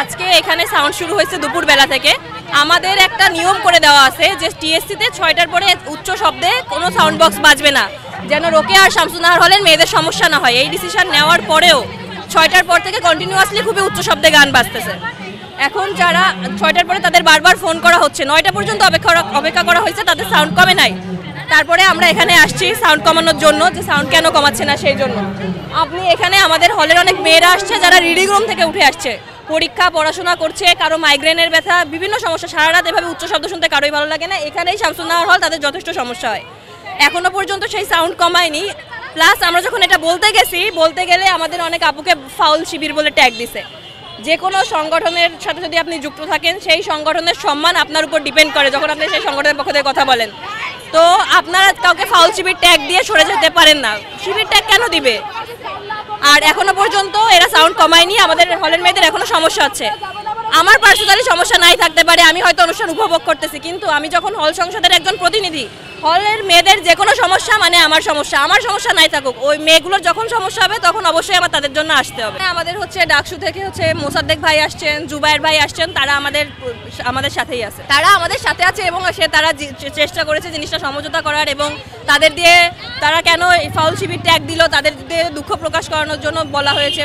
আজকে এখানে সাউন্ড শুরু হয়েছে দুপুরবেলা থেকে। আমাদের একটা নিয়ম করে দেওয়া আছে যে টিএসসিতে 6টার পরে উচ্চ শব্দে কোনো সাউন্ড বক্স বাজবে না, যেন রোকেয়া আর শামসুন্নাহার হলের মেয়েদের সমস্যা না হয়। এই ডিসিশন নেওয়ার পরেও 6টার পর থেকে কন্টিনিউয়াসলি খুবই উচ্চ শব্দে গান বাজতেছে। এখন যারা 6টার পরে তাদের বারবার ফোন করা হচ্ছে, 9টা পর্যন্ত অপেক্ষা করা হয়েছে, তাদের সাউন্ড কমে নাই। তারপরে আমরা এখানে আসছি সাউন্ড কমানোর জন্য, যে সাউন্ড কেন কমাচ্ছে না সেই জন্য। আপনি এখানে আমাদের হলের অনেক মেয়েরা আসছে যারা রিডিং রুম থেকে উঠে আসছে, পরীক্ষা পড়াশোনা করছে, কারো মাইগ্রেনের ব্যথা, বিভিন্ন সমস্যা, সারা রাত এভাবে উচ্চ শব্দ শুনতে কারোই ভালো লাগে না। এখানেই শামসুন্নাহার হল, তাদের যথেষ্ট সমস্যা হয়, এখনো পর্যন্ত সেই সাউন্ড কমায়নি। প্লাস আমরা যখন এটা বলতে গেলে আমাদের অনেক আপুকে ফাউল শিবির বলে ট্যাগ দিছে। যে কোনো সংগঠনের সাথে যদি আপনি যুক্ত থাকেন, সেই সংগঠনের সম্মান আপনার উপর ডিপেন্ড করে যখন আপনি সেই সংগঠনের পক্ষ থেকে কথা বলেন। তো আপনারা কাউকে ফাউল শিবির ট্যাগ দিয়ে সরে যেতে পারেন না। শিবির ট্যাগ কেন দিবে? আর এখনো পর্যন্ত এরা সাউন্ড কমায়নি, আমাদের হলের মেয়েদের এখনো সমস্যা হচ্ছে। আমার পার্সোনালি সমস্যা নাই থাকতে পারে, আমি হয়তো অনুষ্ঠান উপভোগ করতেছি, কিন্তু আমি যখন হল সংসদের একজন প্রতিনিধি, হলের মেয়েদের যে কোনো সমস্যা মানে আমার সমস্যা নাই থাকুক, ওই মেয়েগুলোর যখন সমস্যা হবে তখন অবশ্যই আমার তাদের জন্য আসতে হবে। আমাদের হচ্ছে ডাকসু থেকে হচ্ছে মোসাদ্দেক ভাই আসছেন, জুবায়ের ভাই আসছেন, তারা আমাদের সাথেই আছে, এবং তারা চেষ্টা করেছে জিনিসটা সমঝোতা করার, এবং তাদের দিয়ে তারা কেন ফাউল শিবির ট্যাগ দিল তাদের দিয়ে দুঃখ প্রকাশ করানোর জন্য বলা হয়েছে।